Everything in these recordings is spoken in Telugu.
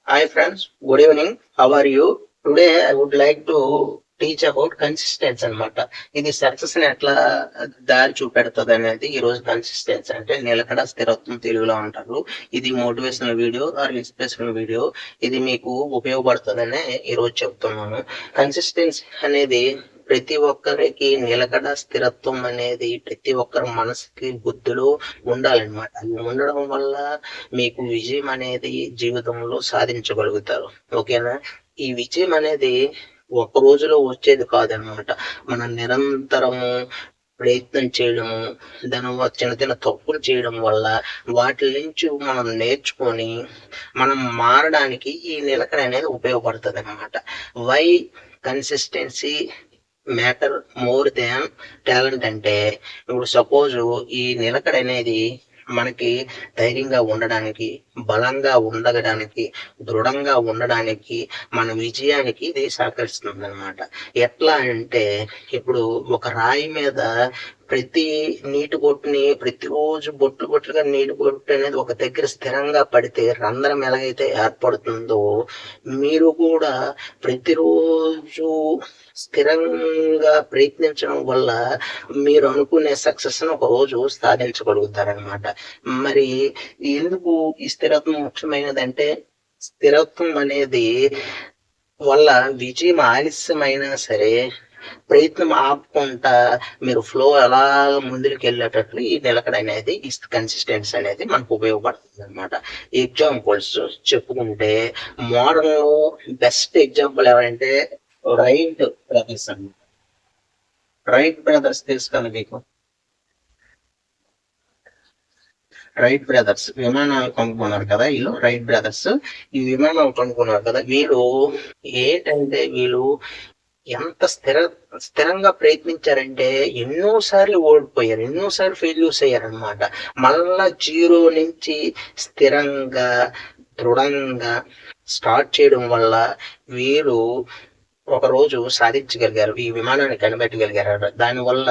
Hi friends, good evening. How are you? Today I would like to teach about consistency అనమాట. ఇది సక్సెస్ ని ఎట్లా దారి చూపెడుతుంది అనేది ఈ రోజు. కన్సిస్టెన్సీ అంటే నిలకడ, స్థిరత్వం తెలుగులో అంటారు. ఇది motivational video or inspirational video. ఇది మీకు ఉపయోగపడుతుందనే ఈ రోజు చెప్తున్నాను. కన్సిస్టెన్సీ అనేది ప్రతి ఒక్కరికి నిలకడ, స్థిరత్వం అనేది ప్రతి ఒక్కరి మనసుకి, బుద్ధిలో ఉండాలన్నమాట. అది ఉండడం వల్ల మీకు విజయం అనేది జీవితంలో సాధించగలుగుతారు. ఓకేనా? ఈ విజయం అనేది ఒక రోజులో వచ్చేది కాదనమాట. మనం నిరంతరము ప్రయత్నం చేయడము, దాని చిన్న చిన్న తప్పులు చేయడం వల్ల వాటి నుంచి మనం నేర్చుకొని మనం మారడానికి ఈ నిలకడ అనేది ఉపయోగపడుతుంది అనమాట. Why consistency matter more than talent అంటే, ఇప్పుడు సపోజ్ ఈ నిలకడ అనేది మనకి ధైర్యంగా ఉండడానికి, బలంగా ఉండడానికి, దృఢంగా ఉండడానికి, మన విజయానికి ఇది సహకరిస్తుంది అనమాట. ఎట్లా అంటే, ఇప్పుడు ఒక రాయి మీద ప్రతి నీటి బొట్టుని ప్రతిరోజు బొట్లు బొట్లుగా నీటి బొట్టు అనేది ఒక దగ్గర స్థిరంగా పడితే రంధ్రం ఎలాగైతే ఏర్పడుతుందో, మీరు కూడా ప్రతిరోజు స్థిరంగా ప్రయత్నించడం వల్ల మీరు అనుకునే సక్సెస్ ను ఒక రోజు సాధించగలుగుతారనమాట. మరి ఎందుకు ఈ స్థిరత్వం ముఖ్యమైనదంటే, స్థిరత్వం అనేది వల్ల విజయం ఆలస్యమైనా సరే ప్రయత్నం ఆపకుండా మీరు ఫ్లో ఎలా ముందుకు వెళ్ళేటట్లు ఈ నిలకడ అనేది, ఈ కన్సిస్టెన్సీ అనేది మనకు ఉపయోగపడుతుంది అనమాట. ఎగ్జాంపుల్స్ చెప్పుకుంటే, మోడర్న్ లో బెస్ట్ ఎగ్జాంపుల్ ఎవరంటే రైట్ బ్రదర్స్ అండి. రైట్ బ్రదర్స్ తెలుసు కదా మీకు? రైట్ బ్రదర్స్ విమానాలు కొనుక్కున్నారు కదా వీళ్ళు. రైట్ బ్రదర్స్ ఈ విమానాలు కొనుక్కున్నారు కదా వీళ్ళు. ఏంటంటే వీళ్ళు ఎంత స్థిరంగా ప్రయత్నించారంటే ఎన్నోసార్లు ఓడిపోయారు, ఎన్నోసార్లు ఫెయిల్యూర్స్ అయ్యారనమాట. మళ్ళా జీరో నుంచి స్థిరంగా, దృఢంగా స్టార్ట్ చేయడం వల్ల వీరు ఒక రోజు సాధించగలిగారు, ఈ విమానాన్ని కనిపెట్టగలిగారు. దానివల్ల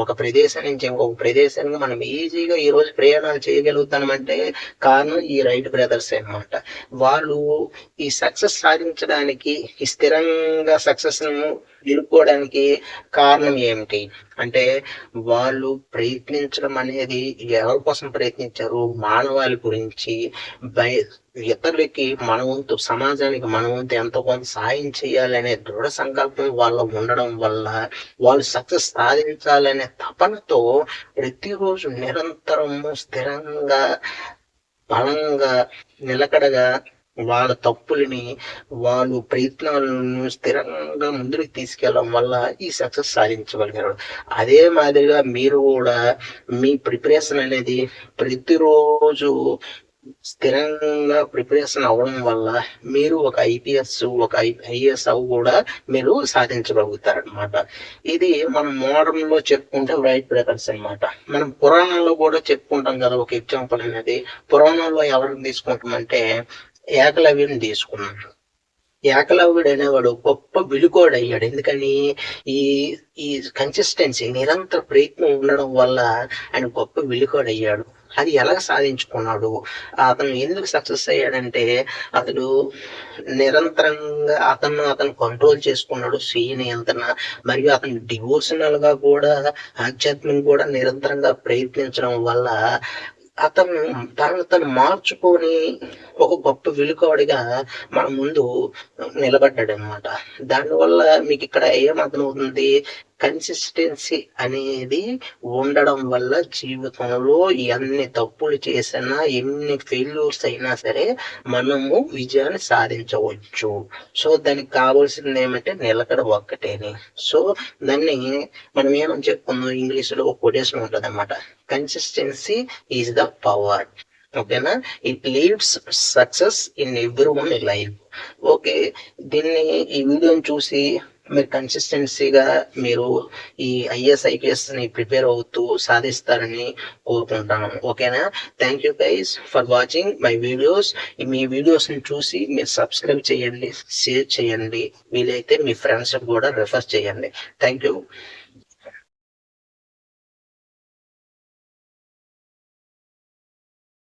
ఒక ప్రదేశం నుంచి ఇంకొక ప్రదేశానికి మనం ఈజీగా ఈ రోజు ప్రయాణాలు చేయగలుగుతామంటే కారణం ఈ రైట్ బ్రదర్స్ అన్నమాట. వాళ్ళు ఈ సక్సెస్ సాధించడానికి, ఈ స్థిరంగా సక్సెస్ ను నిలుపుకోవడానికి కారణం ఏమిటి అంటే, వాళ్ళు ప్రయత్నించడం అనేది ఎవరి కోసం ప్రయత్నించారు? మానవాళి గురించి, ఇతరులకి మన వంతు, సమాజానికి మన వంతు ఎంతో కొంత సాయం చేయాలనే దృఢ సంకల్పం వాళ్ళ ఉండడం వల్ల వాళ్ళు సక్సెస్ సాధించాలనే తపనతో ప్రతిరోజు నిరంతరము స్థిరంగా, బలంగా, నిలకడగా వాళ్ళ తప్పులని, వాళ్ళు ప్రయత్నాలను స్థిరంగా ముందుకు తీసుకెళ్ళడం వల్ల ఈ సక్సెస్ సాధించగలిగారు. అదే మాదిరిగా మీరు కూడా మీ ప్రిపరేషన్ అనేది ప్రతిరోజు స్థిరంగా ప్రిపరేషన్ అవ్వడం వల్ల మీరు ఒక ఐపీఎస్, ఒక ఐఏఎస్ కూడా మీరు సాధించగలుగుతారనమాట. ఇది మనం మోడర్న్ లో చెప్పుకుంటే రైట్ బ్రదర్స్ అనమాట. మనం పురాణంలో కూడా చెప్పుకుంటాం కదా. ఒక ఎగ్జాంపుల్ అనేది పురాణంలో ఎవరిని తీసుకుంటామంటే ఏకలవ్యుని తీసుకున్నాం. ఏకలవ్యుడు అనేవాడు గొప్ప విలుకోడు అయ్యాడు. ఎందుకని? ఈ ఈ కన్సిస్టెన్సీ, నిరంతర ప్రయత్నం ఉండడం వల్ల ఆయన గొప్ప విలుకోడు అయ్యాడు. అది ఎలా సాధించుకున్నాడు? అతను ఎందుకు సక్సెస్ అయ్యాడంటే, అతడు నిరంతరంగా అతను కంట్రోల్ చేసుకున్నాడు, స్వీయ నియంత్రణ. మరియు అతను డివోషనల్ గా కూడా, ఆధ్యాత్మిక కూడా నిరంతరంగా ప్రయత్నించడం వల్ల అతను తను మార్చుకొని ఒక గొప్ప వెలుకవాడిగా మన ముందు నిలబడ్డాడు అనమాట. దానివల్ల మీకు ఇక్కడ ఏమర్థమవుతుంది? కన్సిస్టెన్సీ అనేది ఉండడం వల్ల జీవితంలో ఎన్ని తప్పులు చేసినా, ఎన్ని ఫెయిల్యూర్స్ అయినా సరే మనము విజయాన్ని సాధించవచ్చు. సో దానికి కావాల్సింది ఏమంటే నిలకడ ఒక్కటేని. సో దాన్ని మనం ఏమని చెప్పుకుందాం, ఇంగ్లీష్ లో ఒక కొటేషన్ ఉంటుంది అనమాట. Consistency is the power. ఓకేనా? It leads success in every one life. Okay, దీన్ని, ఈ వీడియోని చూసి మీరు కన్సిస్టెన్సీగా మీరు ఈ ఐఏఎస్, ఐపీఎస్ ని ప్రిపేర్ అవుతూ సాధిస్తారని కోరుకుంటాను. ఓకేనా? Thank you guys for watching my videos. Me videos ని చూసి మీరు సబ్స్క్రైబ్ చేయండి, షేర్ చేయండి, వీలైతే మీ ఫ్రెండ్స్ కూడా రెఫర్ చేయండి. Thank you.